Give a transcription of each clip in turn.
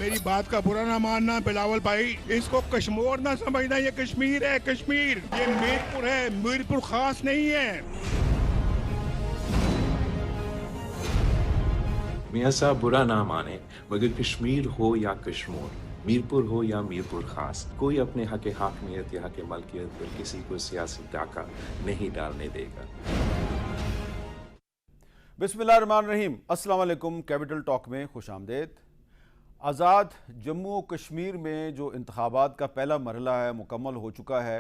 मेरी बात का बुरा ना मानना बिलावल भाई, इसको कश्मीर ना समझना, ये कश्मीर है, कश्मीर। ये मीरपुर है, मीरपुर खास नहीं है। मियाँ साहब बुरा ना माने, मगर कश्मीर हो या कश्मीर, मीरपुर हो या मीरपुर खास, कोई अपने हक हाकमियत या हक मलकियत पर किसी को सियासी डाका नहीं डालने देगा। बिस्मिल्लाहिर्रहमानिर्रहीम, अस्सलाम वालेकुम। कैपिटल टॉक में खुश आमदेद। आज़ाद जम्मू कश्मीर में जो इंतखाबात का पहला मरहला है मुकम्मल हो चुका है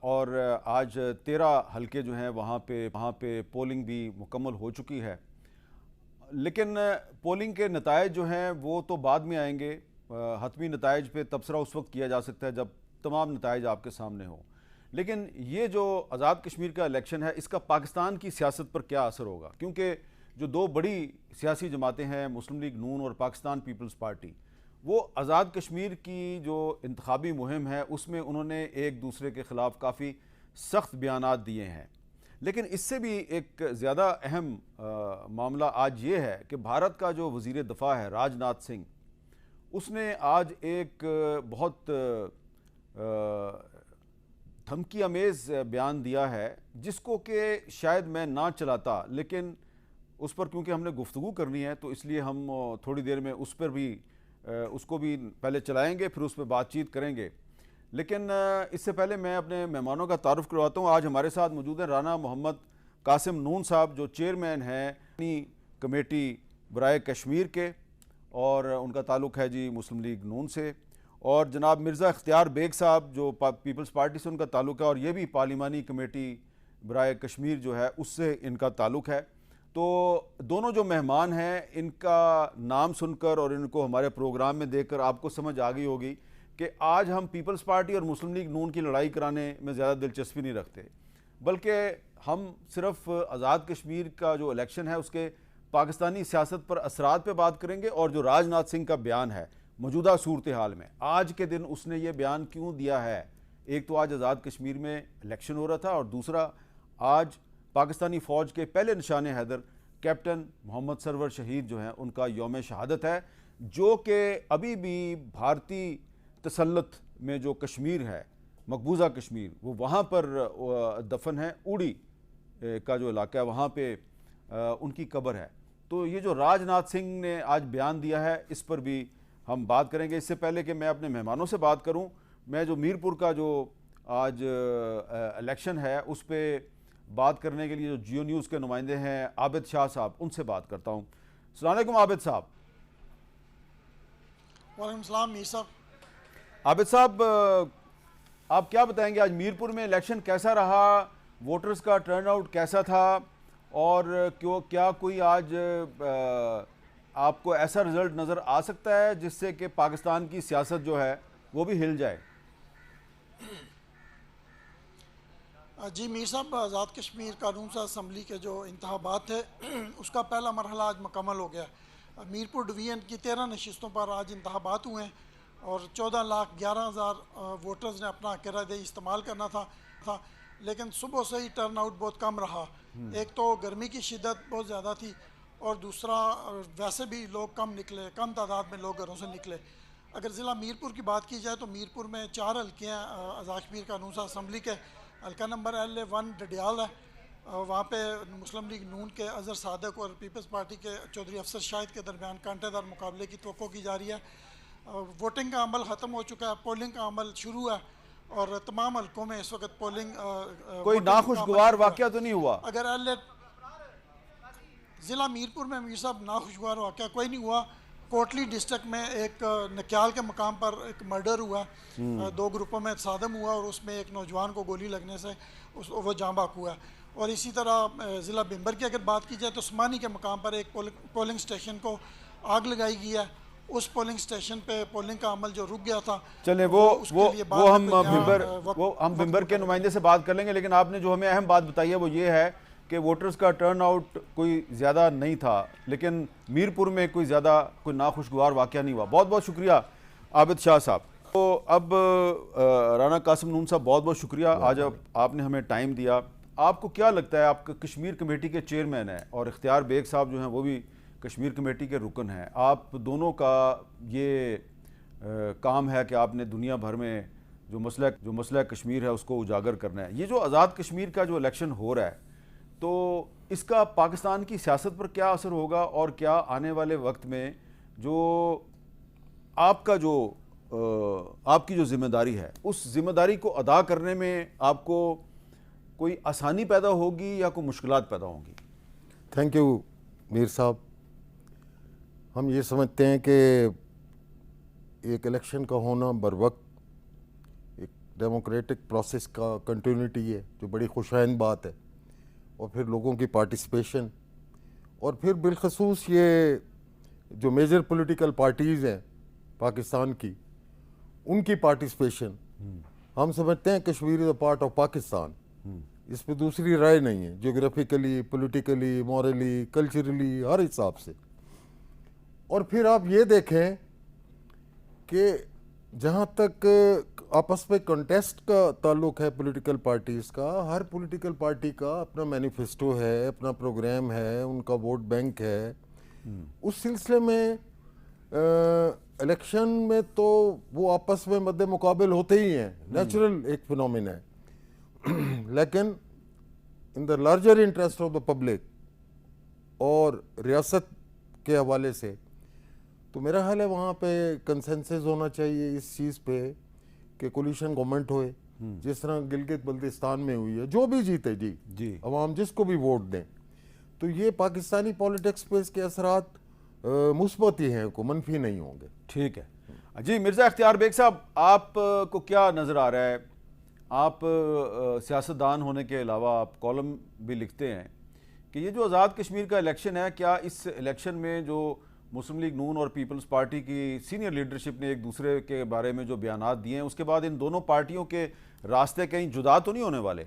और आज 13 हलके जो हैं वहाँ पे पोलिंग भी मुकम्मल हो चुकी है। लेकिन पोलिंग के नतायज जो हैं वो तो बाद में आएंगे। हतमी नतायज पे तबसरा उस वक्त किया जा सकता है जब तमाम नतायज आपके सामने हों। लेकिन ये जो आज़ाद कश्मीर का इलेक्शन है, इसका पाकिस्तान की सियासत पर क्या असर होगा? क्योंकि जो दो बड़ी सियासी जमातें हैं, मुस्लिम लीग नून और पाकिस्तान पीपल्स पार्टी, वो आज़ाद कश्मीर की जो इंतखाबी मुहिम है उसमें उन्होंने एक दूसरे के ख़िलाफ़ काफ़ी सख्त बयानात दिए हैं। लेकिन इससे भी एक ज़्यादा अहम मामला आज ये है कि भारत का जो वज़ीर दफ़ा है राजनाथ सिंह, उसने आज एक बहुत धमकी अमेज़ बयान दिया है जिसको कि शायद मैं ना चलाता, लेकिन उस पर क्योंकि हमने गुफ्तगू करनी है तो इसलिए हम थोड़ी देर में उस पर भी उसको भी पहले चलाएंगे, फिर उस पर बातचीत करेंगे। लेकिन इससे पहले मैं अपने मेहमानों का तारुफ करवाता हूँ। आज हमारे साथ मौजूद हैं राना मोहम्मद कासिम नून साहब, जो चेयरमैन हैं कमेटी बराए कश्मीर के, और उनका ताल्लुक़ है जी मुस्लिम लीग नून से। और जनाब मिर्ज़ा इख्तियार बेग साहब, जो पीपल्स पार्टी से उनका ताल्लुक़ है और ये भी पार्लिमानी कमेटी बराए कश्मीर जो है उससे इनका ताल्लुक़ है। तो दोनों जो मेहमान हैं इनका नाम सुनकर और इनको हमारे प्रोग्राम में देखकर आपको समझ आ गई होगी कि आज हम पीपल्स पार्टी और मुस्लिम लीग नून की लड़ाई कराने में ज़्यादा दिलचस्पी नहीं रखते, बल्कि हम सिर्फ आज़ाद कश्मीर का जो इलेक्शन है उसके पाकिस्तानी सियासत पर असरात पे बात करेंगे। और जो राजनाथ सिंह का बयान है मौजूदा सूरत हाल में, आज के दिन उसने ये बयान क्यों दिया है? एक तो आज आज़ाद कश्मीर में इलेक्शन हो रहा था और दूसरा आज पाकिस्तानी फ़ौज के पहले निशाने हैदर कैप्टन मोहम्मद सरवर शहीद जो हैं उनका यौम शहादत है, जो कि अभी भी भारतीय तसल्लुत में जो कश्मीर है, मकबूजा कश्मीर, वो वहाँ पर दफन है। उड़ी का जो इलाका है वहाँ पे उनकी कब्र है। तो ये जो राजनाथ सिंह ने आज बयान दिया है इस पर भी हम बात करेंगे। इससे पहले कि मैं अपने मेहमानों से बात करूं, मैं जो मीरपुर का जो आज इलेक्शन है उस पर बात करने के लिए जो जियो न्यूज़ के नुमाइंदे हैं आबिद शाह साहब, उनसे बात करता हूं। अस्सलाम वालेकुम आबिद साहब। वालेकुम सलाम मीर साहब। आबिद साहब, आप क्या बताएंगे आज मीरपुर में इलेक्शन कैसा रहा, वोटर्स का टर्नआउट कैसा था, और क्या कोई आज आपको ऐसा रिजल्ट नज़र आ सकता है जिससे कि पाकिस्तान की सियासत जो है वो भी हिल जाए? जी मीर साहब, आज़ाद कश्मीर कानून साज असम्बली के जो इंतखाबात थे उसका पहला मरहला आज मुकम्मल हो गया। मीरपुर डिवीज़न की 13 नशिस्तों पर आज इंतखाबात हुए हैं और 14,11,000 वोटर्स ने अपना किराएदारी इस्तेमाल करना था। लेकिन सुबह से ही टर्न आउट बहुत कम रहा। एक तो गर्मी की शिद्दत बहुत ज़्यादा थी और दूसरा वैसे भी लोग कम निकले, कम तादाद में लोग घरों से निकले। अगर ज़िला मीरपुर की बात की जाए तो मीरपुर में 4 हल्के हैं आज़ाद कश्मीर कानून साज असम्बली के। हल्का नंबर LA1 डडियाल है, वहाँ पे मुस्लिम लीग नून के अज़हर सादक और पीपल्स पार्टी के चौधरी अफसर शाहिद के दरमियान कांटेदार मुकाबले की तवक्को की जा रही है। वोटिंग का अमल ख़त्म हो चुका है, पोलिंग का अमल शुरू है और तमाम हल्कों में इस वक्त पोलिंग कोई नाखुशगवार वाक़या तो नहीं हुआ? अगर ज़िला मीरपुर में मीर साहब नाखुशगवार वाक़या कोई नहीं हुआ। कोटली डिस्ट्रिक्ट में एक नक्याल के मकाम पर एक मर्डर हुआ, 2 ग्रुपों में तसादम हुआ और उसमें एक नौजवान को गोली लगने से वो जाँ बाक हुआ। और इसी तरह ज़िला बिम्बर की अगर बात की जाए तो उस्मानी के मकाम पर एक पोलिंग स्टेशन को आग लगाई गई है। उस पोलिंग स्टेशन पे पोलिंग का अमल जो रुक गया था, चले हम बिम्बर के नुमाइंदे से बात कर लेंगे। लेकिन आपने जो हमें अहम बात बताई है वो ये है कि वोटर्स का टर्नआउट कोई ज़्यादा नहीं था, लेकिन मीरपुर में कोई नाखुशगवार वाक़या नहीं हुआ। बहुत बहुत शुक्रिया आबिद शाह साहब। तो अब राना कासिम नून साहब, बहुत बहुत शुक्रिया, आज आपने हमें टाइम दिया। आपको क्या लगता है, आप कश्मीर कमेटी के चेयरमैन हैं और इख्तियार बेग साहब जो हैं वो भी कश्मीर कमेटी के रुकन हैं, आप दोनों का ये काम है कि आपने दुनिया भर में जो मसला कश्मीर है उसको उजागर करना है। ये जो आज़ाद कश्मीर का जो इलेक्शन हो रहा है, तो इसका पाकिस्तान की सियासत पर क्या असर होगा, और क्या आने वाले वक्त में जो आपकी जो जिम्मेदारी है उस जिम्मेदारी को अदा करने में आपको कोई आसानी पैदा होगी या कोई मुश्किलात पैदा होंगी? थैंक यू मीर साहब। हम ये समझते हैं कि एक इलेक्शन का होना बर वक्त एक डेमोक्रेटिक प्रोसेस का कंटिन्यूटी है, जो बड़ी खुशाइंद बात है, और फिर लोगों की पार्टिसिपेशन, और फिर बिलखसूस ये जो मेजर पॉलिटिकल पार्टीज़ हैं पाकिस्तान की, उनकी पार्टिसिपेशन। हम समझते हैं Kashmir is a part of Pakistan, इस पर दूसरी राय नहीं है, जोग्राफिकली, पॉलिटिकली, मॉरली, कल्चरली, हर हिसाब से। और फिर आप ये देखें कि जहाँ तक आपस में कंटेस्ट का ताल्लुक़ है पॉलिटिकल पार्टीज़ का, हर पॉलिटिकल पार्टी का अपना मैनिफेस्टो है, अपना प्रोग्राम है, उनका वोट बैंक है। उस सिलसिले में इलेक्शन में तो वो आपस में मद्दे मुकाबिल होते ही हैं, नेचुरल एक फिनोमिना है। लेकिन in the larger interest of the public और रियासत के हवाले से तो मेरा ख्याल है वहाँ पे कंसेंसस होना चाहिए इस चीज़ पे कि कोलिशन गवर्नमेंट होए, जिस तरह गिलगित बल्तिस्तान में हुई है। जो भी जीते जी अवाम जिसको भी वोट दें, तो ये पाकिस्तानी पॉलिटिक्स पे इसके असरात मुस्बत ही हैं, को मनफी नहीं होंगे। ठीक है जी। मिर्ज़ा इख्तियार बेग साहब, आप को क्या नज़र आ रहा है? आप सियासतदान होने के अलावा आप कॉलम भी लिखते हैं कि ये जो आज़ाद कश्मीर का इलेक्शन है, क्या इस इलेक्शन में जो मुस्लिम लीग नून और पीपल्स पार्टी की सीनियर लीडरशिप ने एक दूसरे के बारे में जो बयानात दिए हैं, उसके बाद इन दोनों पार्टियों के रास्ते कहीं जुदा तो नहीं होने वाले?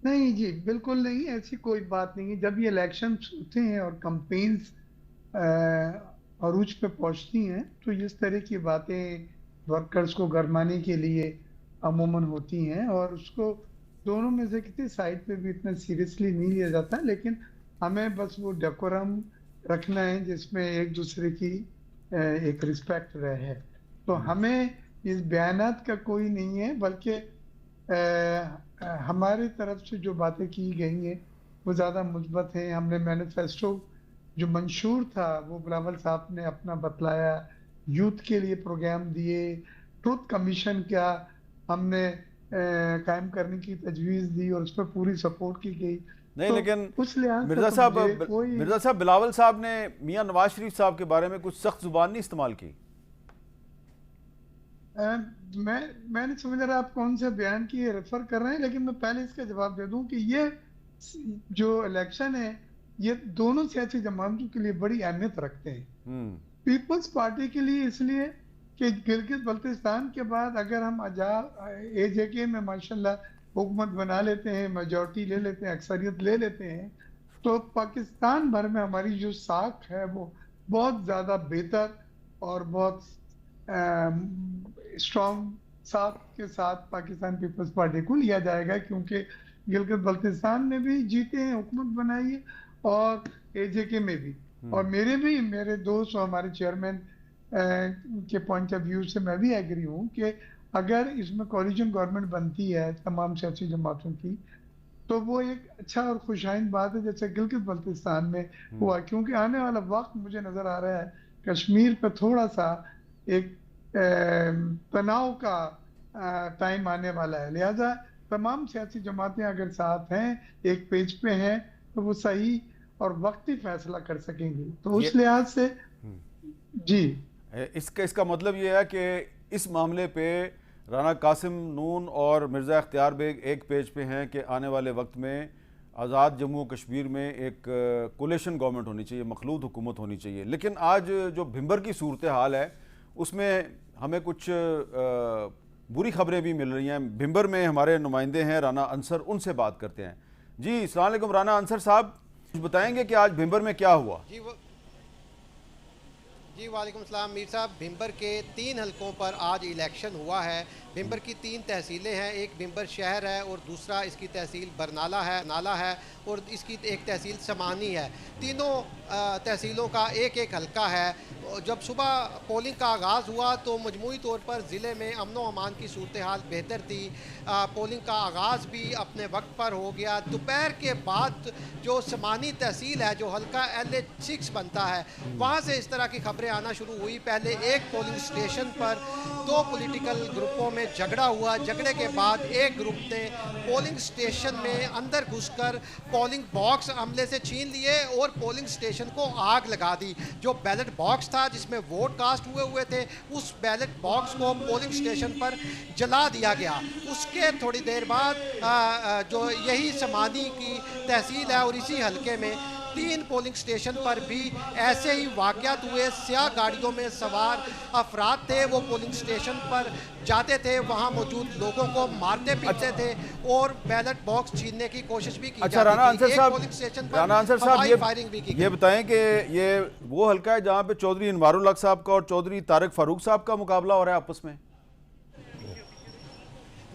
नहीं जी, बिल्कुल नहीं, ऐसी कोई बात नहीं है। जब ये इलेक्शन होते हैं और कंपेन्स अरूज पे पहुंचती हैं, तो इस तरह की बातें वर्कर्स को गरमाने के लिए अमूमन होती हैं, और उसको दोनों में से किसी साइड पे भी इतना सीरियसली नहीं लिया जाता। लेकिन हमें बस वो डेकोरम रखना है जिसमें एक दूसरे की एक रिस्पेक्ट रहे। तो हमें इस बयानात का कोई नहीं है, बल्कि हमारी तरफ से जो बातें की गई हैं वो ज़्यादा मुस्बत हैं। हमने मैनिफेस्टो जो मंशूर था वो बिलावल साहब ने अपना बतलाया, यूथ के लिए प्रोग्राम दिए, ट्रुथ कमीशन क्या हमने कायम करने की तजवीज़ दी और उस पर पूरी सपोर्ट की गई। नहीं तो लेकिन उस लिहाज मिर्ज़ा से साहब बिलावल साहब ने मियां नवाज शरीफ साहब के बारे में कुछ सख्त जुबान नहीं इस्तेमाल की? मैं नहीं समझ रहा आप कौन से बयान की रेफर कर रहे हैं, लेकिन मैं पहले इसका जवाब दे दूं कि ये जो इलेक्शन है ये दोनों सियासी जमातों के लिए बड़ी अहमियत रखते हैं। पीपल्स पार्टी के लिए इसलिए कि गिलगित बल्तिस्तान के बाद अगर हम AJK में माशाल्लाह हुकूमत बना लेते हैं, मेजॉरिटी ले लेते हैं, अक्सरियत ले लेते हैं, तो पाकिस्तान भर में हमारी जो साख है वो बहुत ज़्यादा बेहतर और बहुत स्ट्रॉन्ग साथ के साथ पाकिस्तान पीपल्स पार्टी को लिया जाएगा, क्योंकि गिलगित बल्तिस्तान में भी जीते हैं, हुकूमत बनाई है, और AJK में भी, और मेरे दोस्त और हमारे चेयरमैन के पॉइंट ऑफ व्यू से मैं भी एग्री हूँ कि अगर इसमें कोलिशन गवर्नमेंट बनती है तमाम सियासी जमातों की, तो वो एक अच्छा और खुशाइंद बात है, जैसे गिलगित बल्तिस्तान में हुआ। क्योंकि आने वाला वक्त मुझे नजर आ रहा है कश्मीर पर थोड़ा सा एक तनाव का टाइम आने वाला है, लिहाजा तमाम सियासी जमातें अगर साथ हैं, एक पेज पे हैं, तो वो सही और वक्ती फैसला कर सकेंगी। तो उस लिहाज से जी इसका मतलब ये है कि इस मामले पे राना कासिम नून और मिर्ज़ा इख्तियार बेग एक पेज पे हैं कि आने वाले वक्त में आज़ाद जम्मू कश्मीर में एक कोलिशन गवर्नमेंट होनी चाहिए, मखलूत हुकूमत होनी चाहिए। लेकिन आज जो भिंबर की सूरत हाल है उसमें हमें कुछ बुरी खबरें भी मिल रही हैं। भिंबर में हमारे नुमाइंदे हैं राना अंसर, उनसे बात करते हैं। जी अस्सलाम वालेकुम राना अंसर साहब, कुछ बताएंगे कि आज भिंबर में क्या हुआ? जी वालेकुम सलाम। मीर साहब, भिंबर के 3 हलकों पर आज इलेक्शन हुआ है। भिंबर की 3 तहसीलें हैं, एक भिंबर शहर है और दूसरा इसकी तहसील बरनाला है और इसकी एक तहसील समानी है। तीनों तहसीलों का एक एक हलका है। जब सुबह पोलिंग का आगाज़ हुआ तो मजमूई तौर पर ज़िले में अमन व अमान की सूरत हाल बेहतर थी। पोलिंग का आगाज़ भी अपने वक्त पर हो गया। दोपहर के बाद जो समानी तहसील है, जो हलका LH6 बनता है, वहाँ से इस तरह की खबरें आना शुरू हुई। पहले एक पोलिंग स्टेशन पर 2 पॉलिटिकल ग्रुपों में झगड़ा हुआ। झगड़े के बाद एक ग्रुप ने पोलिंग स्टेशन में अंदर घुसकर पोलिंग बॉक्स अमले से छीन लिए और पोलिंग स्टेशन को आग लगा दी। जो बैलेट बॉक्स था जिसमें वोट कास्ट हुए थे, उस बैलेट बॉक्स को पोलिंग स्टेशन पर जला दिया गया। उसके थोड़ी देर बाद जो यही समानी की तहसील है और इसी हलके में 3 पोलिंग स्टेशन पर भी ऐसे ही वाक़यात हुए। स्याह गाड़ियों में सवार अफराद थे, वो पोलिंग स्टेशन पर जाते थे, वहाँ मौजूद लोगों को मारते पीटते थे और बैलेट बॉक्स छीनने की कोशिश भी की अच्छा, जाती राना थी। अंसर एक साहब, पोलिंग स्टेशन पर राना अंसर साहब, हवाई फायरिंग भी की ये बताएं कि ये वो हलका है जहाँ पे चौधरी इनवारुल हक साहब का और चौधरी तारिक फारूक साहब का मुकाबला हो रहा है आपस में?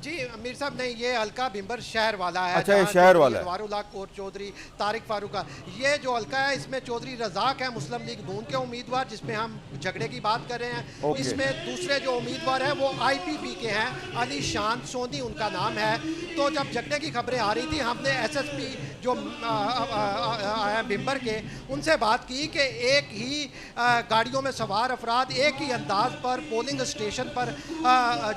जी अमीर साहब, नहीं, ये हल्का भिंबर शहर वाला है। अच्छा, ये शहर वाला है। इनवारुल हक और चौधरी तारिक फारूक का ये जो हल्का है, इसमें चौधरी रजाक है मुस्लिम लीग नून के उम्मीदवार, जिसमें हम झगड़े की बात कर रहे हैं। इसमें दूसरे जो उम्मीदवार हैं वो IPP के हैं, अली शान सोनी उनका नाम है। तो जब झगड़े की खबरें आ रही थी, हमने SSP जो भिंबर के, उनसे बात की कि एक ही गाड़ियों में सवार अफराद एक ही अंदाज पर पोलिंग स्टेशन पर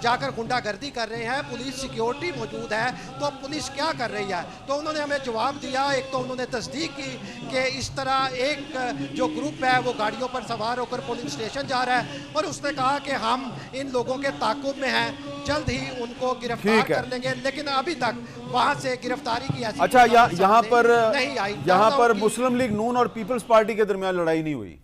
जाकर गुंडागर्दी कर रहे हैं, पुलिस सिक्योरिटी मौजूद है, तो पुलिस क्या कर रही है? तो उन्होंने हमें जवाब दिया। एक तो उन्होंने तस्दीक की कि इस तरह एक जो ग्रुप है वो गाड़ियों पर सवार होकर पोलिंग स्टेशन जा रहा है, और उसने कहा कि हम इन लोगों के ताक़ुब में हैं, जल्द ही उनको गिरफ्तार कर लेंगे। लेकिन अभी तक वहां से गिरफ्तारी की ऐसी अच्छा, यहाँ पर नहीं आई। यहाँ पर मुस्लिम लीग नून और पीपल्स पार्टी के दरमियान लड़ाई नहीं हुई?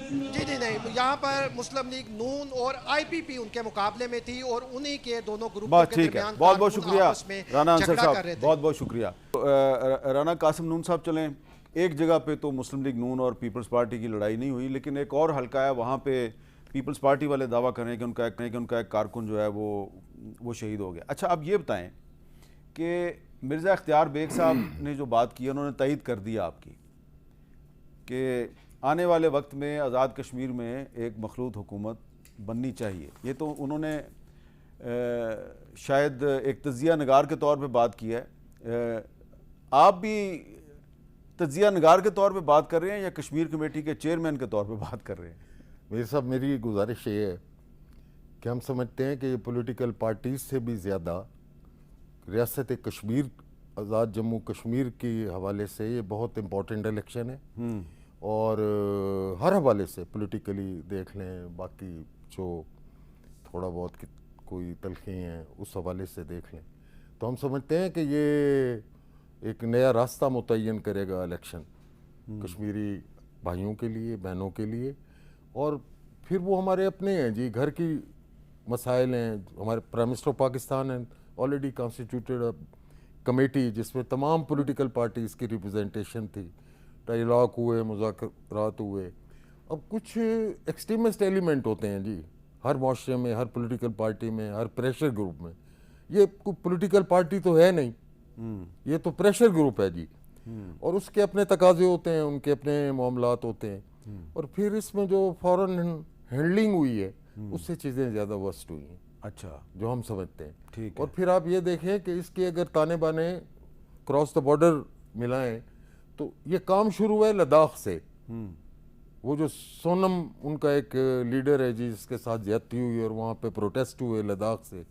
जी नहीं, यहाँ पर मुस्लिम लीग नून और IPP उनके मुकाबले में थी और उन्हीं के दोनों ग्रुपों के दरमियान बहुत बहुत शुक्रिया राना अंसर साहब, बहुत बहुत शुक्रिया। राना कासिम नून साहब, चलें, एक जगह पे तो मुस्लिम लीग नून और पीपल्स पार्टी की लड़ाई नहीं हुई, लेकिन एक और हल्का है, वहाँ पे पीपल्स पार्टी वाले दावा कर रहे हैं कि उनका एक कारकुन जो है वो शहीद हो गया। अच्छा, अब ये बताएं कि मिर्ज़ा इख्तियार बेग साहब ने जो बात की, उन्होंने तईद कर दिया आपकी कि आने वाले वक्त में आज़ाद कश्मीर में एक मखलूत हुकूमत बननी चाहिए। ये तो उन्होंने शायद एक तजिया नगार के तौर पे बात की है। आप भी तजिया नगार के तौर पे बात कर रहे हैं या कश्मीर कमेटी के चेयरमैन के तौर पे बात कर रहे हैं? मेरे साहब, मेरी गुजारिश ये है कि हम समझते हैं कि ये पॉलिटिकल पार्टीज से भी ज़्यादा रियासत कश्मीर, आज़ाद जम्मू कश्मीर के हवाले से ये बहुत इम्पोर्टेंट इलेक्शन है। और हर हवाले से पॉलिटिकली देख लें, बाकी जो थोड़ा बहुत कोई तलखी हैं उस हवाले से देख लें, तो हम समझते हैं कि ये एक नया रास्ता मुतय्यन करेगा इलेक्शन कश्मीरी भाइयों के लिए, बहनों के लिए। और फिर वो हमारे अपने हैं जी, घर की मसाइल हैं। हमारे प्राइम मिनिस्टर ऑफ पाकिस्तान हैं ऑलरेडी कॉन्स्टिट्यूटेड कमेटी जिसमें तमाम पॉलिटिकल पार्टीज़ की रिप्रेजेंटेशन थी, डायलॉग हुए, मुज़ाकरात हुए। अब कुछ एक्सट्रीमिस्ट एलिमेंट होते हैं जी हर माशरे में, हर पॉलिटिकल पार्टी में, हर प्रेशर ग्रुप में। ये कोई पॉलिटिकल पार्टी तो है नहीं, ये तो प्रेशर ग्रुप है जी, और उसके अपने तकाजे होते हैं, उनके अपने मामलात होते हैं। और फिर इसमें जो फौरन हैंडलिंग हुई है उससे चीज़ें ज़्यादा वर्स्ट हुई हैं। अच्छा, जो हम समझते हैं, ठीक। और फिर आप ये देखें कि इसके अगर ताने बाने क्रॉस द बॉर्डर मिलाएं तो ये काम शुरू हुआ है लद्दाख से। वो जो सोनम उनका एक लीडर है जी, जिसके साथ ज्यादती हुई और वहाँ पे प्रोटेस्ट हुए लद्दाख से,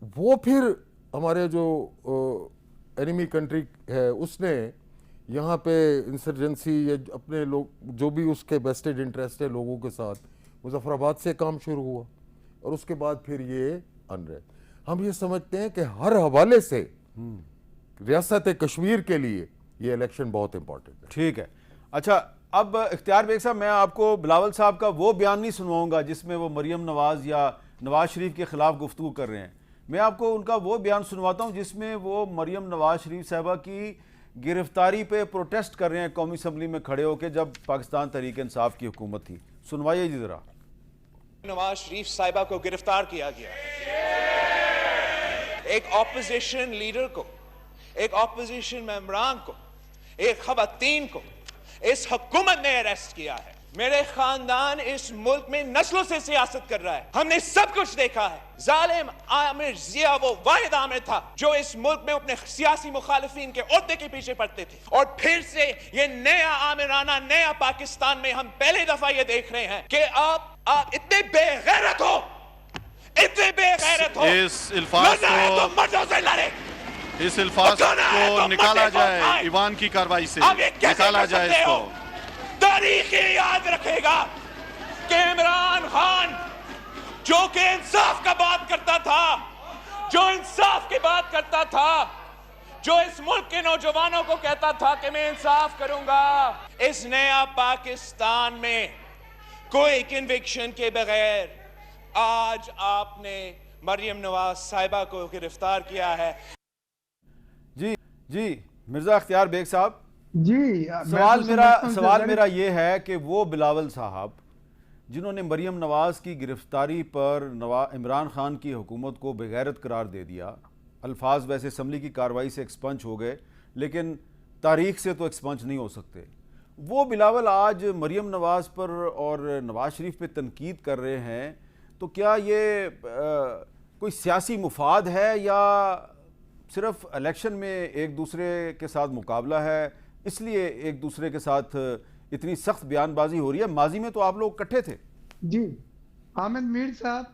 वो फिर हमारे जो एनिमी कंट्री है उसने यहाँ पे इंसर्जेंसी या अपने लोग जो भी उसके वेस्टेड इंटरेस्ट है लोगों के साथ, मुजफ्फराबाद से काम शुरू हुआ और उसके बाद फिर ये अनरेस्ट। हम ये समझते हैं कि हर हवाले से रियासत कश्मीर के लिए ये इलेक्शन बहुत इंपॉर्टेंट है। ठीक है। अच्छा, अब इख्तियार बेग साहब, मैं आपको बिलावल साहब का वो बयान नहीं सुनवाऊंगा जिसमें वो मरियम नवाज़ या नवाज शरीफ के खिलाफ गुफ्तगू कर रहे हैं। मैं आपको उनका वो बयान सुनवाता हूँ जिसमें वो मरियम नवाज शरीफ साहबा की गिरफ्तारी पे प्रोटेस्ट कर रहे हैं कौमी असम्बली में खड़े होकर, जब पाकिस्तान तहरीक इंसाफ की हुकूमत थी। सुनवाइए जी जरा। नवाज शरीफ साहिबा को गिरफ्तार किया गया, एक ऑपोजिशन लीडर को, एक ऑपोजिशन मेंबरान को, एक खवातीन को इस हुकूमत ने अरेस्ट किया है। मेरे खानदान इस मुल्क में नस्लों से सियासत कर रहा है, हमने सब कुछ देखा है। जालिम आमिर जिया वो वाहिद आमिर था जो इस मुल्क में अपने सियासी मुखालिफिन के ओहदे के पीछे पड़ते थे, और फिर से ये नया आमिराना नया पाकिस्तान में हम पहली दफा ये देख रहे हैं कि आप इतने बेगैरत हो, इतने बेगैरत हो। इस इल्फाज को निकाला जाए, ईवान की कार्रवाई से निकाला जाए इसको। तारीख याद रखेगा कि इमरान खान जो कि इंसाफ का बात करता था, जो इंसाफ की बात करता था, जो इस मुल्क के नौजवानों को कहता था कि मैं इंसाफ करूंगा, इस नया पाकिस्तान में कोई कन्विक्शन के बगैर आज आपने मरियम नवाज साहिबा को गिरफ्तार किया है। जी मिर्जा अख्तियार बेग साहब जी, सवाल मेरा ये है कि वो बिलावल साहब जिन्होंने मरियम नवाज़ की गिरफ्तारी पर इमरान खान की हुकूमत को बेगैरत करार दे दिया, अल्फाज वैसे असम्बली की कार्रवाई से एक्सपंज हो गए लेकिन तारीख से तो एक्सपंज नहीं हो सकते, वो बिलावल आज मरियम नवाज़ पर और नवाज शरीफ पे तनकीद कर रहे हैं, तो क्या ये कोई सियासी मुफाद है या सिर्फ इलेक्शन में एक दूसरे के साथ मुकाबला है, इसलिए एक दूसरे के साथ इतनी सख्त बयानबाजी हो रही है? माजी में तो आप लोग इकट्ठे थे। जी आमिर मीर साहब,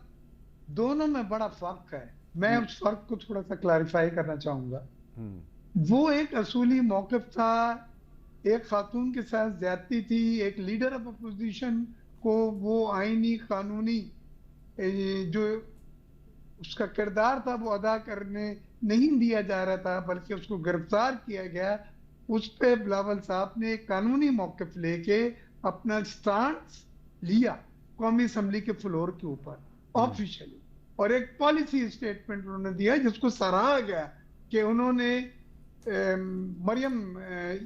दोनों में बड़ा फर्क है। मैं उस फर्क को थोड़ा सा क्लैरिफाई करना चाहूंगा। वो एक असूली मौक़िफ़ था, एक खातून के साथ ज्यादती थी, एक लीडर ऑफ अपोजिशन को वो आईनी कानूनी जो उसका किरदार था वो अदा करने नहीं दिया जा रहा था, बल्कि उसको गिरफ्तार किया गया। उस पे बिलावल साहब ने एक कानूनी मौक़िफ़ लेके अपना स्टांस लिया कौमी असम्बली के फ्लोर के ऊपर ऑफिशियली, और एक पॉलिसी स्टेटमेंट उन्होंने दिया जिसको सराहा गया कि उन्होंने मरियम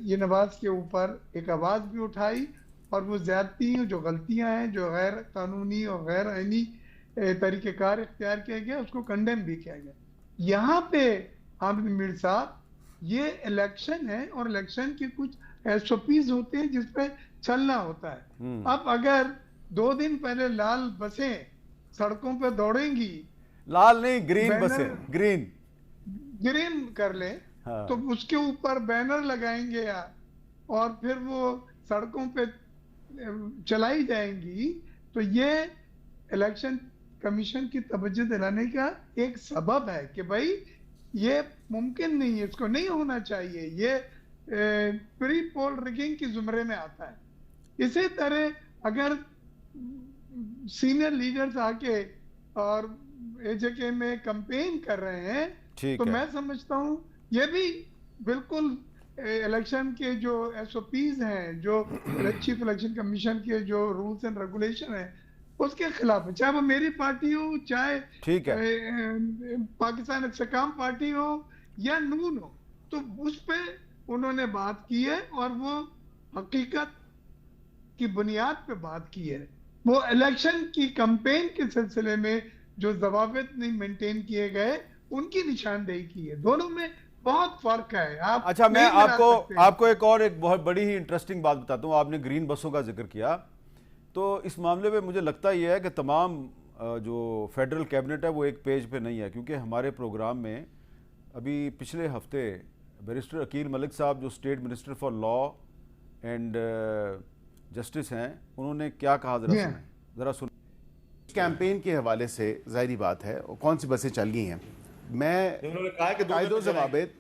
ये नवाज के ऊपर एक आवाज़ भी उठाई, और वो ज्यादती जो गलतियां हैं, जो गैर कानूनी और गैर आईनी तरीक़ेकार इख्तियार किया गया, उसको कंडेम भी किया गया। यहाँ पे आमिर मीर साहब, ये इलेक्शन है और इलेक्शन के कुछ SOPs होते हैं जिसपे चलना होता है। अब अगर 2 दिन पहले लाल बसें सड़कों पे दौड़ेंगी, लाल नहीं ग्रीन बसें, ग्रीन कर ले, हाँ। तो उसके ऊपर बैनर लगाएंगे और फिर वो सड़कों पे चलाई जाएंगी, तो ये इलेक्शन कमीशन की तवज्जो दिलाने का एक सबब है कि भाई ये मुमकिन नहीं है, इसको नहीं होना चाहिए, ये प्री पोल रिगिंग की जुमरे में आता है। इसी तरह अगर सीनियर लीडर्स आके और AJK में कैंपेन कर रहे हैं तो मैं समझता हूँ ये भी बिल्कुल इलेक्शन के जो SOPs हैं, जो चीफ इलेक्शन कमीशन के जो रूल्स एंड रेगुलेशन है, उसके खिलाफ है। चाहे वो मेरी पार्टी हो, चाहे पाकिस्तान इस्तेकाम पार्टी हो या नून हो, तो उस पे उन्होंने बात की है और वो हकीकत की बुनियाद पे बात की है। वो इलेक्शन की कैंपेन के सिलसिले में जो ज़वाबित नहीं मेंटेन किए गए, उनकी निशानदेही की है। दोनों में बहुत फर्क है। अच्छा, मैं आपको एक बहुत बड़ी ही इंटरेस्टिंग बात बताता हूँ। आपने ग्रीन बसों का जिक्र किया, तो इस मामले में मुझे लगता यह है कि तमाम जो फेडरल कैबिनेट है वो एक पेज पे नहीं है, क्योंकि हमारे प्रोग्राम में अभी पिछले हफ्ते बैरिस्टर अकील मलिक साहब जो state minister for law and justice हैं, उन्होंने क्या कहा ज़रा सुन। कैंपेन के हवाले से जाहिर बात है कौन सी बसें चल गई हैं, उन्होंने कहा है कि कायदो ज़वाबित,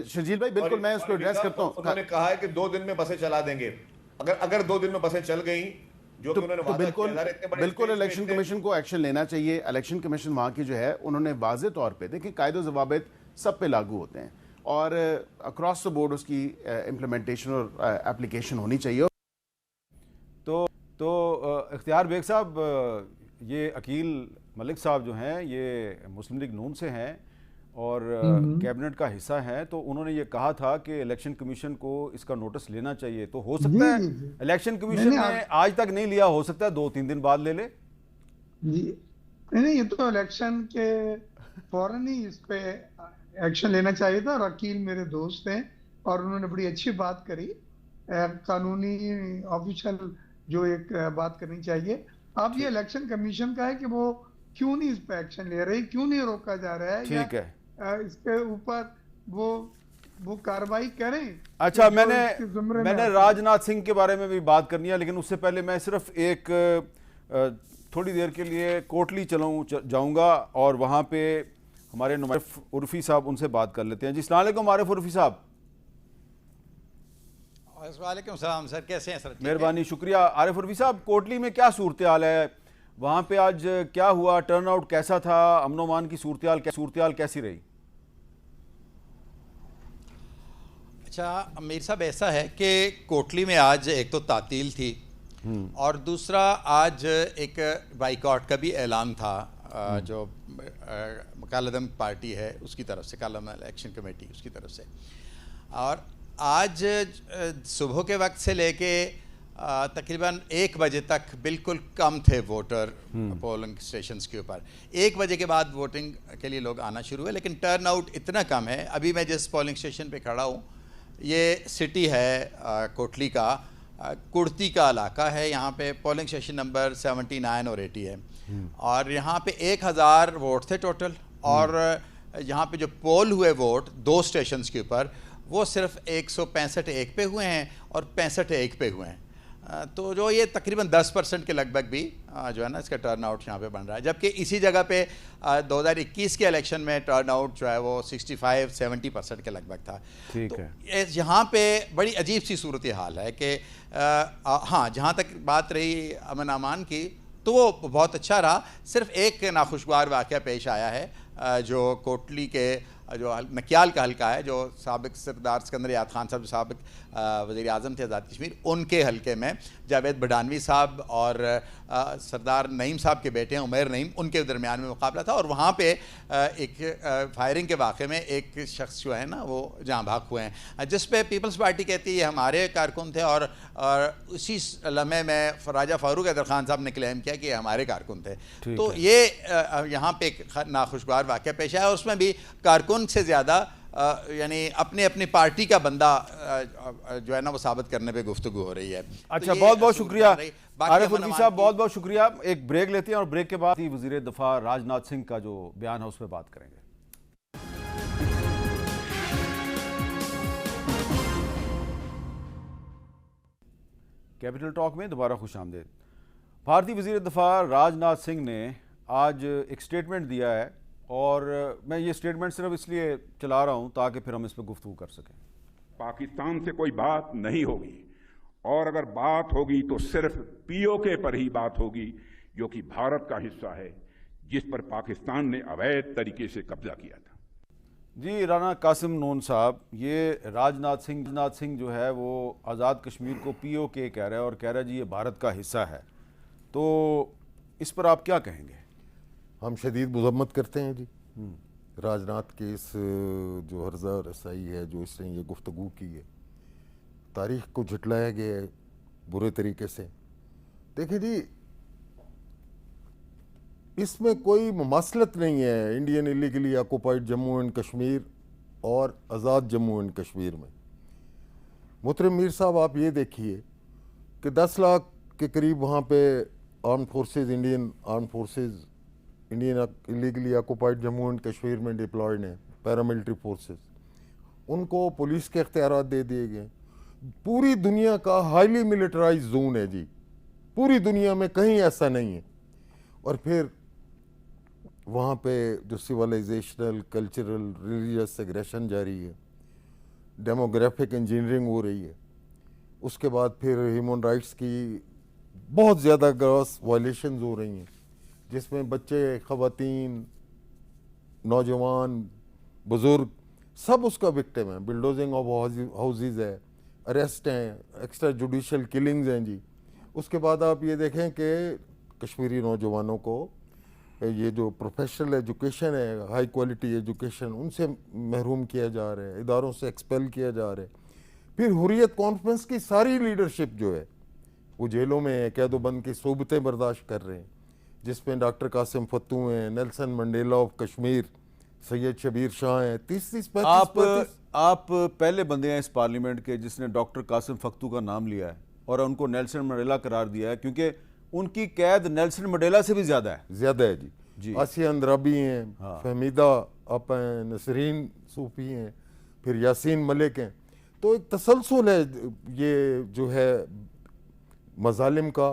शर्जील भाई बिल्कुल मैं उसको एड्रेस करता हूँ। उन्होंने कहा है कि 2 दिन में बसें चला देंगे। अगर 2 दिन में बसें चल गई जो तो बिल्कुल इलेक्शन कमीशन को एक्शन लेना चाहिए। इलेक्शन कमीशन वहाँ की जो है, उन्होंने वाज़े तौर पे देखिए कायदो ज़वाबित सब पे लागू होते हैं और अक्रॉस द बोर्ड उसकी इम्प्लीमेंटेशन और एप्लीकेशन होनी चाहिए। तो इख्तियार बेग साहब, ये अकील मलिक साहब जो हैं ये मुस्लिम लीग नून से हैं और कैबिनेट का हिस्सा हैं, तो उन्होंने ये कहा था कि इलेक्शन कमीशन को इसका नोटिस लेना चाहिए। तो हो सकता है इलेक्शन कमीशन ने आज तक नहीं लिया, हो सकता है 2-3 दिन बाद ले ले। जी नहीं, ये तो इलेक्शन के फौरन ही इस पे एक्शन लेना चाहिए था। और वकील मेरे दोस्त हैं और उन्होंने बड़ी अच्छी बात करी। कानूनी ऑफिशियल जो एक बात करनी चाहिए। अब ये इलेक्शन कमीशन का है कि वो क्यों नहीं इस पे एक्शन ले रही, क्यों नहीं रोका जा रहा है, ठीक है, इसके ऊपर वो कार्रवाई करें। अच्छा, मैंने राजनाथ सिंह के बारे में भी बात करनी है, लेकिन उससे पहले मैं सिर्फ एक थोड़ी देर के लिए कोटली जाऊंगा और वहाँ पे हमारे आरिफ उर्फी साहब, उनसे बात कर लेते हैं। जी अस्सलाम वालेकुम आरिफ उर्फी साहब। वालेकुम सलाम सर, कैसे हैं सर? मेहरबानी, शुक्रिया। आरिफ उर्फी साहब, कोटली में क्या सूरत हाल है? वहाँ पे आज क्या हुआ, टर्नआउट कैसा था, अमन-ओ-अमान की सूरत हाल कैसी रही? अच्छा मीर साहब, ऐसा है कि कोटली में आज एक तो तातील थी और दूसरा आज एक बाइकआउट का भी ऐलान था जो कालदम पार्टी है उसकी तरफ से, कालदम इलेक्शन कमेटी उसकी तरफ से। और आज सुबह के वक्त से लेके तकरीबन 1 बजे तक बिल्कुल कम थे वोटर पोलिंग स्टेशंस के ऊपर। 1 बजे के बाद वोटिंग के लिए लोग आना शुरू हुए, लेकिन टर्न आउट इतना कम है। अभी मैं जिस पोलिंग स्टेशन पे खड़ा हूँ, ये सिटी है कोटली का, कुर्ती का इलाका है। यहाँ पे पोलिंग स्टेशन नंबर 79 और 80 है और यहाँ पे 1000 वोट थे टोटल। और यहाँ पे जो पोल हुए वोट 2 स्टेशंस के ऊपर, वो सिर्फ 165 एक पे हुए हैं और 65 एक पे हुए हैं। तो जो ये तकरीबन 10% के लगभग भी जो है ना इसका टर्न आउट यहाँ पे बन रहा है। जबकि इसी जगह पे 2021 के इलेक्शन में टर्न आउट जो है वो 65-70% के लगभग था। ठीक तो है, यहाँ पे बड़ी अजीब सी सूरत हाल है कि हाँ, जहाँ तक बात रही अमन-अमान की, तो वो बहुत अच्छा रहा। सिर्फ एक नाखुशगवार वाक़या पेश आया है जो कोटली के जो नकियाल का हल्का है, जो साबिक सरदार सिकंदर याद खान साहब जो साबिक वज़ीर आज़म थे आज़ाद कश्मीर, उनके हल्के में जावेद बडानवी साहब और सरदार नईम साहब के बेटे हैं उमैर नईम, उनके दरमियान में मुकाबला था। और वहाँ पे एक फायरिंग के वाक़े में एक शख्स जो है ना वो जाँ भाग हुए हैं, जिस पे पीपल्स पार्टी कहती है हमारे कारकुन थे और उसी लम्हे में राजा फारूक हैदर खान साहब ने क्लेम किया कि हमारे कारकुन थे। तो ये यहाँ पे एक नाखुशगवार वाक़या पेश आया और उसमें भी कारकुन से ज़्यादा यानी अपने अपनी पार्टी का बंदा जो है ना वो साबित करने पे गुफ्तगू हो रही है। अच्छा, बहुत बहुत शुक्रिया आरिफ उर्फी साहब, बहुत बहुत शुक्रिया। एक ब्रेक लेते हैं और ब्रेक के बाद ही वज़ीर दफ़ा राजनाथ सिंह का जो बयान है उस पर बात करेंगे। कैपिटल टॉक में दोबारा खुश आमदेद। भारतीय वज़ीर दफ़ा राजनाथ सिंह ने आज एक स्टेटमेंट दिया है और मैं ये स्टेटमेंट सिर्फ इसलिए चला रहा हूँ ताकि फिर हम इस पर गुफ्तगू कर सकें। पाकिस्तान से कोई बात नहीं होगी और अगर बात होगी तो सिर्फ पीओके पर ही बात होगी, जो कि भारत का हिस्सा है, जिस पर पाकिस्तान ने अवैध तरीके से कब्जा किया था। जी राना कासिम नून साहब, ये राजनाथ सिंह जो है वो आज़ाद कश्मीर को पीओके कह रहा है और कह रहा है जी ये भारत का हिस्सा है, तो इस पर आप क्या कहेंगे? हम शदीद मज़म्मत करते हैं जी राजनाथ के इस जो हर्जा रसाई है, जो इसने ये गुफ्तगू की है, तारीख़ को झुटलाया गया है बुरे तरीके से। देखिए जी, इसमें कोई ममासलत नहीं है Indian illegally occupied Jammu and Kashmir और आज़ाद जम्मू एंड कश्मीर में। मोहतरम मीर साहब, आप ये देखिए कि 10 लाख के करीब वहाँ पे arm forces, Indian arm forces Indian illegally occupied Jammu and Kashmir में डिप्लॉयड हैं, पैरामिलिट्री फोर्सेस, उनको पुलिस के इख्तियारात दे दिए गए। पूरी दुनिया का हाईली मिलिटराइज जोन है जी, पूरी दुनिया में कहीं ऐसा नहीं है। और फिर वहाँ पे जो सिविलाइजेशनल, कल्चरल, रिलीजियस एग्रेशन जारी है, डेमोग्राफिक इंजीनियरिंग हो रही है, उसके बाद फिर ह्यूमन राइट्स की बहुत ज़्यादा ग्रॉस वायलेशंस हो रही हैं, जिसमें बच्चे, ख़वातीन, नौजवान, बुज़ुर्ग सब उसका विक्टिम है। बिल्डोजिंग ऑफ हाउसेस है, अरेस्ट हैं, एक्स्ट्रा जुडिशल किलिंग्स हैं जी। उसके बाद आप ये देखें कि कश्मीरी नौजवानों को ये जो प्रोफेशनल एजुकेशन है, हाई क्वालिटी एजुकेशन, उनसे महरूम किया जा रहा है, इदारों से एक्सपेल किया जा रहा है। फिर हुर्रियत कॉन्फ्रेंस की सारी लीडरशिप जो है वो जेलों में है, कैदोबंद की सोबतें बर्दाश्त कर रहे हैं, जिसमें डॉक्टर कासिम फत्तू हैं, Nelson Mandela of Kashmir, Syed Shabir Shah हैं। 30-35 आप पहले बंदे हैं इस पार्लियामेंट के जिसने डॉक्टर कासिम फख्तू का नाम लिया है और उनको नेल्सन मंडेला करार दिया है, क्योंकि उनकी कैद नेल्सन मंडेला से भी ज्यादा है जी। आसिया अंद्राबी हैं, फहमीदा आप हैं, नसरीन सूफी हैं, फिर यासीन मलिक हैं। तो एक तसलसल है ये जो है मजालिम का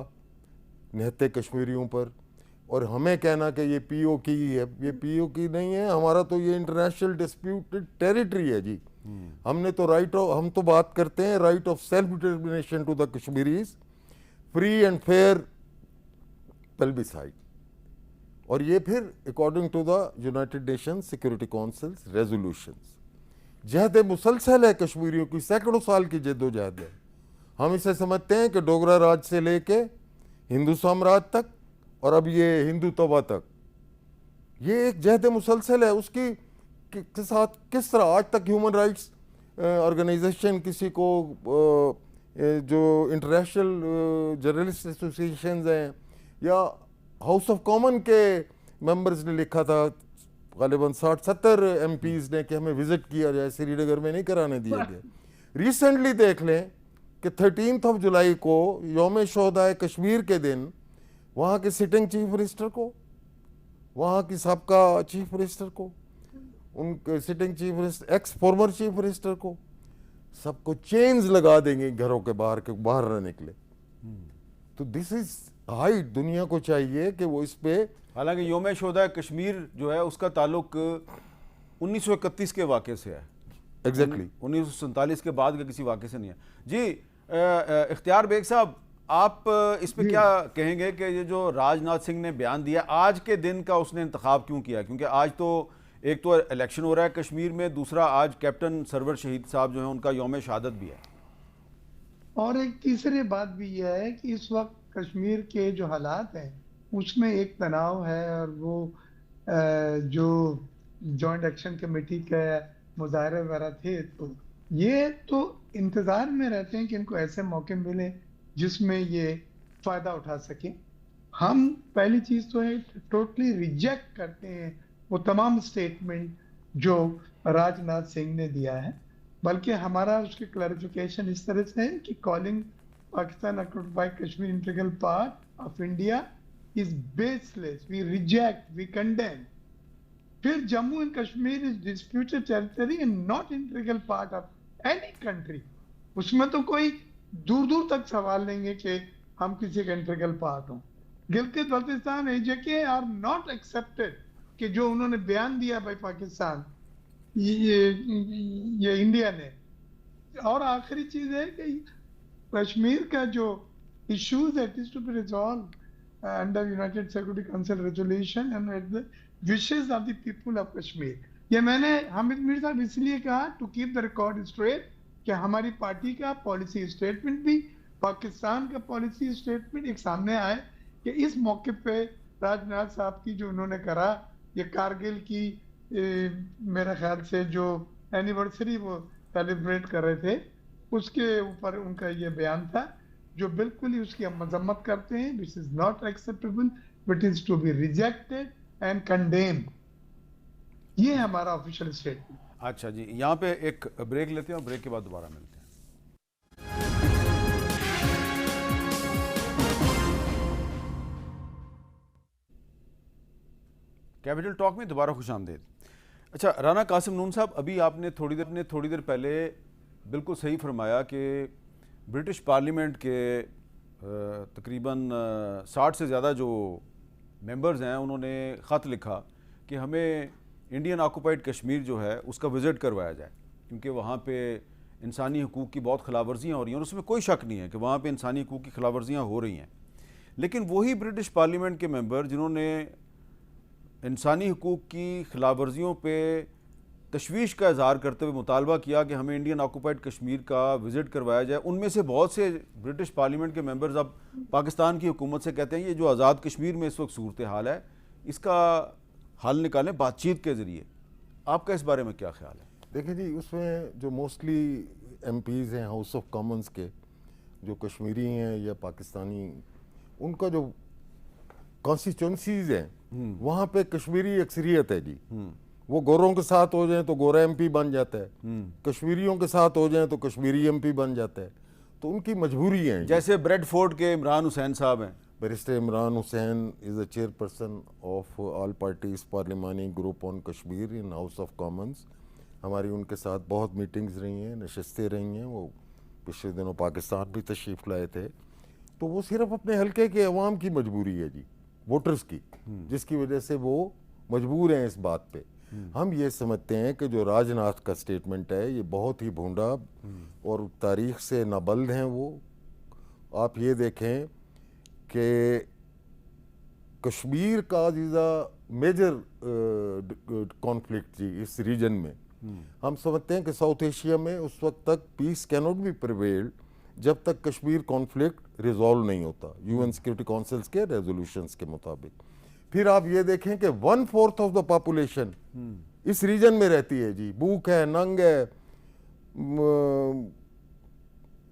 निहत्ते कश्मीरियों पर। और हमें कहना कि ये POK है, ये POK नहीं है हमारा, तो ये इंटरनेशनल डिस्प्यूटेड टेरिटरी है जी। हमने तो हम तो बात करते हैं right of self determination to the Kashmiris, free and fair plebiscite, और ये फिर according to the United Nation Security Council resolutions. जहद मुसलसल है कश्मीरियों की, सैकड़ों साल की जद्दोजहद है। हम इसे समझते हैं कि डोगरा राज से लेके हिंदू साम्राज्य तक और अब ये हिंदू तवा तक, ये एक जहद मुसलसल है। उसकी के साथ किस तरह आज तक ह्यूमन राइट्स ऑर्गेनाइजेशन किसी को जो इंटरनेशनल जर्नलिस्ट एसोसिएशंस हैं या हाउस ऑफ कॉमन के मेंबर्स ने लिखा था, गालिबन 60-70 MPs ने, कि हमें विजिट किया जाए, श्रीनगर में नहीं कराने दिया गया। रिसेंटली देख लें कि 13 जुलाई को यौम शोहदाए कश्मीर के दिन वहाँ के सिटिंग चीफ मिनिस्टर को, वहाँ की साबका चीफ मिनिस्टर को, उनके sitting chief minister, x former chief minister को, सबको चेन्स लगा देंगे घरों के बाहर न निकले। तो दिस इज हाइट। दुनिया को चाहिए कि वो इस पे, हालांकि यौम शोहदाए कश्मीर जो है उसका ताल्लुक 1931 के वाक़े से है। एग्जैक्टली 1947 के बाद के किसी वाक़े से नहीं है जी। इख्तियार बेग साहब, आप इस पे क्या कहेंगे कि ये जो राजनाथ सिंह ने बयान दिया आज के दिन का, उसने इंतखाब क्यों किया? क्योंकि आज तो एक तो इलेक्शन हो रहा है कश्मीर में, दूसरा आज कैप्टन सरवर शहीद साहब जो है उनका यौम शहादत भी है, और एक तीसरी बात भी यह है कि इस वक्त कश्मीर के जो हालात हैं उसमें एक तनाव है, और वो जो जॉइंट एक्शन कमेटी के मुजाहरे वगैरह थे, तो ये तो इंतज़ार में रहते हैं कि इनको ऐसे मौके मिले जिसमें ये फ़ायदा उठा सकें। हम पहली चीज़ तो है टोटली रिजेक्ट करते हैं वो तमाम स्टेटमेंट जो राजनाथ सिंह ने दिया है, बल्कि हमारा उसकी क्लैरिफिकेशन इस तरह से है कि calling Pakistan occupied Kashmir integral part of India is baseless, we reject, we condemn. फिर Jammu and Kashmir is disputed territory and not integral part of any country. उसमें तो कोई दूर दूर तक सवाल लेंगे कि हम किसी का इंटीग्रल पार्ट हों। Gilgit Baltistan AJK are not accepted, कि जो उन्होंने बयान दिया भाई पाकिस्तान ये इंडिया ने। और आखिरी चीज है कि कश्मीर का जो इश्यूज है it is to be resolve under United Security Council resolution and at the wishes of the people of Kashmir. ये मैंने हामिद मीर साहब इसलिए कहा to keep the record straight कि हमारी पार्टी का पॉलिसी स्टेटमेंट भी, पाकिस्तान का पॉलिसी स्टेटमेंट एक सामने आए कि इस मौके पे राजनाथ साहब की जो उन्होंने करा, ये कारगिल की मेरे ख्याल से जो एनिवर्सरी वो सेलिब्रेट कर रहे थे, उसके ऊपर उनका ये बयान था जो बिल्कुल ही उसकी हम मजम्मत करते हैं। This is not acceptable, but is to be rejected and condem. ये हमारा ऑफिशियल स्टेटमेंट। अच्छा जी, यहाँ पे एक ब्रेक लेते हैं और ब्रेक के बाद दोबारा मिलते हैं। कैपिटल टॉक में दोबारा खुशामदीद। अच्छा राना कासिम नून साहब, अभी आपने थोड़ी देर पहले बिल्कुल सही फरमाया कि ब्रिटिश पार्लियामेंट के तकरीबन 60 से ज़्यादा जो मेंबर्स हैं उन्होंने ख़त लिखा कि हमें इंडियन ऑक्युपाइड कश्मीर जो है उसका विज़िट करवाया जाए, क्योंकि वहाँ पे इंसानी हकूक़ की बहुत खिलाफवर्जियाँ हो रही हैं और उसमें कोई शक नहीं है कि वहाँ पे इंसानी हकूक़ की खिलाफवर्जियाँ हो रही हैं। लेकिन वही ब्रिटिश पार्लियामेंट के मेंबर जिन्होंने इंसानी हकूक़ की खिलाफवर्जियों पे तशवीश का इजहार करते हुए मुतालबा किया कि हमें इंडियन ऑक्युपाइड कश्मीर का विज़िट करवाया जाए, उनमें से बहुत से ब्रिटिश पार्लियामेंट के मेंबर्स अब पाकिस्तान की हुकूमत से कहते हैं ये जो आज़ाद कश्मीर में इस वक्त सूरत हाल है इसका हल निकालें बातचीत के ज़रिए। आपका इस बारे में क्या ख्याल है? देखिए जी, उसमें जो मोस्टली एमपीज़ हैं हाउस ऑफ कॉमन्स के, जो कश्मीरी हैं या पाकिस्तानी, उनका जो कॉन्स्टिट्यूंसीज हैं वहाँ पे कश्मीरी अक्सरियत है जी। वो गोरों के साथ हो जाए तो गोरा एमपी बन जाता है, कश्मीरियों के साथ हो जाए तो कश्मीरी एमपी बन जाता है। तो उनकी मजबूरी है। जैसे ब्रेडफोर्ड के इमरान हुसैन साहब हैं, barrister Imran Hussain is the chairperson of all parties parliamentary group on Kashmir in House of Commons. हमारी उनके साथ बहुत मीटिंग्स रही हैं, नशस्तें रही हैं। वो पिछले दिनों पाकिस्तान भी तशरीफ़ लाए थे। तो वो सिर्फ अपने हल्के के अवाम की मजबूरी है जी, वोटर्स की, जिसकी वजह से वो मजबूर हैं इस बात पे। हम ये समझते हैं कि जो राजनाथ का स्टेटमेंट है ये बहुत ही भूंडा और तारीख से नाबल्द हैं वो। आप ये देखें कि कश्मीर का इज़ अ मेजर कॉन्फ्लिक्ट जी इस रीजन में। हम समझते हैं कि साउथ एशिया में उस वक्त तक पीस कैनॉट बी प्रिवेल्ड जब तक कश्मीर कॉन्फ्लिक्ट रिजॉल्व नहीं होता यूएन सिक्योरिटी काउंसिल्स के रेजोल्यूशंस के मुताबिक। फिर आप ये देखें कि 1/4 ऑफ द पॉपुलेशन इस रीजन में रहती है जी। भूख है, नंग है,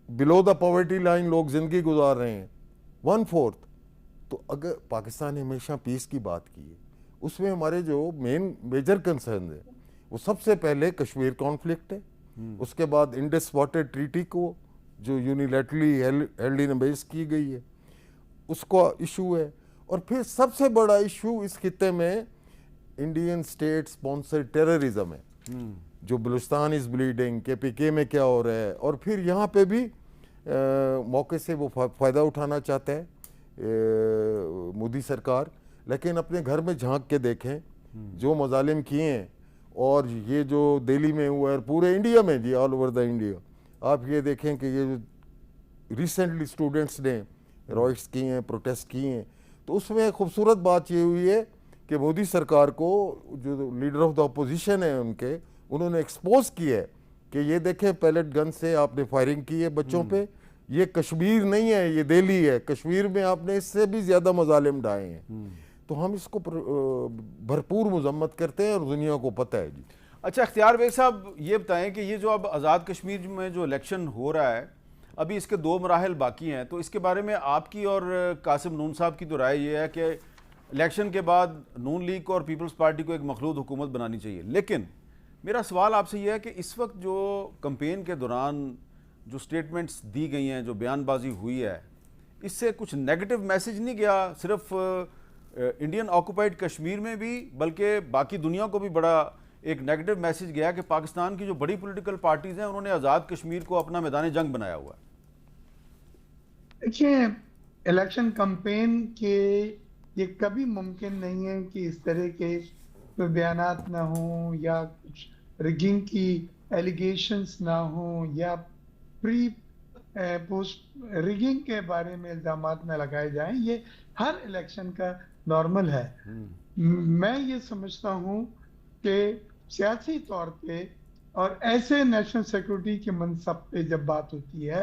बिलो द पॉवर्टी लाइन लोग जिंदगी गुजार रहे हैं, 1/4। तो अगर पाकिस्तान ने हमेशा पीस की बात की है, उसमें हमारे जो मेजर कंसर्न है वो सबसे पहले कश्मीर कॉन्फ्लिक्ट है, उसके बाद इंडस वाटर ट्रीटी को जो यूनिलैटरली हेल्ड इन अबेस की गई है उसका इशू है, और फिर सबसे बड़ा इशू इस खित्ते में इंडियन स्टेट स्पॉन्सर्ड टेररिज्म है। जो बलूचिस्तान इज ब्लीडिंग, KPK में क्या हो रहा है, और फिर यहाँ पे भी मौके से वो फ़ायदा उठाना चाहता है मोदी सरकार। लेकिन अपने घर में झांक के देखें जो मजालिम किए हैं, और ये जो दिल्ली में हुआ है पूरे इंडिया में जी, ऑल ओवर द इंडिया, आप ये देखें कि ये जो रिसेंटली स्टूडेंट्स ने रॉइट्स किए हैं, प्रोटेस्ट किए हैं, तो उसमें खूबसूरत बात ये हुई है कि मोदी सरकार को जो लीडर ऑफ द अपोजिशन है उन्होंने एक्सपोज किया है कि ये देखें पैलेट गन से आपने फायरिंग की है बच्चों पे, ये कश्मीर नहीं है, ये दिल्ली है, कश्मीर में आपने इससे भी ज़्यादा मजालिम ढाए हैं। तो हम इसको भरपूर मजम्मत करते हैं और दुनिया को पता है जी। अच्छा इख्तियार बेग साहब, ये बताएं कि ये जो अब आज़ाद कश्मीर में जो इलेक्शन हो रहा है, अभी इसके 2 मराहल बाकी हैं, तो इसके बारे में आपकी और कासिम नून साहब की तो राय ये है कि इलेक्शन के बाद नून लीग को और पीपल्स पार्टी को एक मखलूद हुकूमत बनानी चाहिए। लेकिन मेरा सवाल आपसे ये है कि इस वक्त जो कैंपेन के दौरान जो स्टेटमेंट्स दी गई हैं, जो बयानबाजी हुई है, इससे कुछ नेगेटिव मैसेज नहीं गया सिर्फ इंडियन ऑक्यूपाइड कश्मीर में भी, बल्कि बाकी दुनिया को भी बड़ा एक नेगेटिव मैसेज गया कि पाकिस्तान की जो बड़ी पॉलिटिकल पार्टीज हैं उन्होंने आज़ाद कश्मीर को अपना मैदान जंग बनाया हुआ है। देखिए, इलेक्शन कैंपेन के ये कभी मुमकिन नहीं है कि इस तरह के कोई बयानात ना हो या कुछ रिगिंग की एलिगेशंस ना हो या प्री पोस्ट रिगिंग के बारे में इल्जामात न लगाए जाएं। ये हर इलेक्शन का नॉर्मल है। मैं ये समझता हूँ कि सियासी तौर पे और ऐसे नेशनल सिक्योरिटी के मनसब पे जब बात होती है,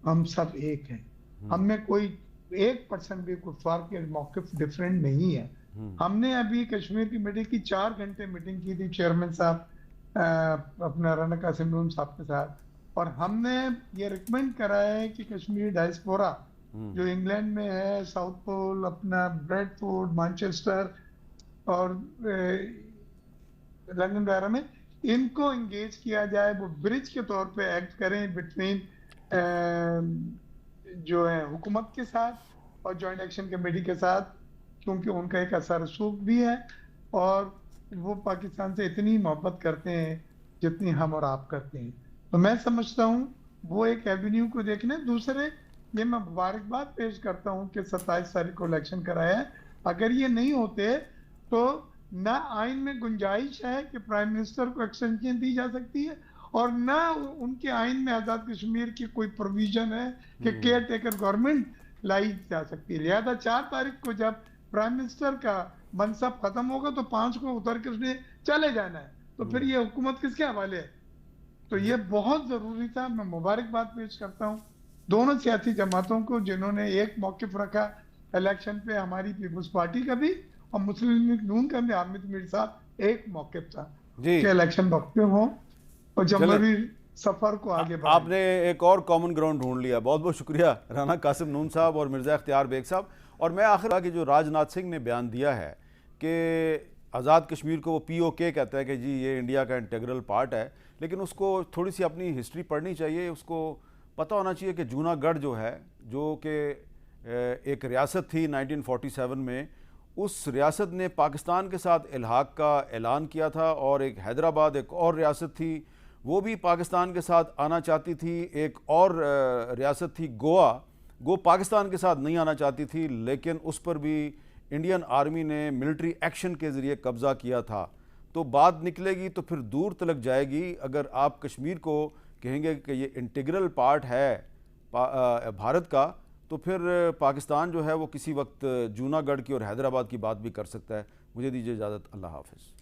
हम सब एक हैं। हम में कोई 1% भी कोई फर्क या मौक़िफ़ डिफरेंट नहीं है। हमने अभी कश्मीर की मीटिंग की 4 घंटे मीटिंग की थी चेयरमैन साहब अपना राना कासिम नून साहब के साथ, और हमने ये रिकमेंड करा है कि कश्मीरी डायस्पोरा जो इंग्लैंड में है, साउथ पोल, अपना ब्रेडफोर्ड, मैनचेस्टर और लंदन वगैरह में, इनको इंगेज किया जाए, वो ब्रिज के तौर पे एक्ट करें बिटवीन जो है हुकूमत के साथ और जॉइंट एक्शन कमेटी के साथ, क्योंकि उनका एक असर रसूख भी है और वो पाकिस्तान से इतनी मोहब्बत करते हैं जितनी हम और आप करते हैं। तो मैं समझता हूँ वो एक एवेन्यू को देखने। दूसरे, ये मैं मुबारकबाद पेश करता हूँ कि 27 तारीख को इलेक्शन कराया है। अगर ये नहीं होते तो ना आइन में गुंजाइश है कि प्राइम मिनिस्टर को एक्सटेंशन दी जा सकती है, और ना उनके आइन में आज़ाद कश्मीर की कोई प्रोविजन है कि केयर टेकर गवर्नमेंट लाई जा सकती है। लिहाजा 4 तारीख को जब प्राइम मिनिस्टर का मनसब खत्म होगा तो 5 को उतर के उसने चले जाना है, तो फिर ये हुकूमत किसके हवाले है? तो ये बहुत ज़रूरी था। मैं मुबारकबाद पेश करता हूँ दोनों सियासी जमातों को जिन्होंने एक मौक़िफ़ रखा इलेक्शन पे, हमारी पीपल्स पार्टी का भी और मुस्लिम लीग नून का भी हामिद मीर साहब एक मौके था जी कि इलेक्शन वक्त में हो और जमहूरी सफर को आगे बढ़ाएं। आपने एक और कॉमन ग्राउंड ढूंढ लिया, बहुत बहुत शुक्रिया राना कासिम नून साहब और मिर्ज़ा इख्तियार बेग साहब। और मैं आखिर कि जो राजनाथ सिंह ने बयान दिया है कि आज़ाद कश्मीर को वो POK कहता है कि जी ये इंडिया का इंटीग्रल पार्ट है, लेकिन उसको थोड़ी सी अपनी हिस्ट्री पढ़नी चाहिए, उसको पता होना चाहिए कि जूनागढ़ जो है, जो कि एक रियासत थी 1947 में, उस रियासत ने पाकिस्तान के साथ इल्हाक का ऐलान किया था। और एक हैदराबाद एक और रियासत थी, वो भी पाकिस्तान के साथ आना चाहती थी। एक और रियासत थी गोवा, वो पाकिस्तान के साथ नहीं आना चाहती थी, लेकिन उस पर भी इंडियन आर्मी ने मिलिट्री एक्शन के ज़रिए कब्ज़ा किया था। तो बात निकलेगी तो फिर दूर तलक जाएगी। अगर आप कश्मीर को कहेंगे कि ये इंटीग्रल पार्ट है भारत का, तो फिर पाकिस्तान जो है वो किसी वक्त जूनागढ़ की और हैदराबाद की बात भी कर सकता है। मुझे दीजिए इजाज़त, अल्लाह हाफ़िज़।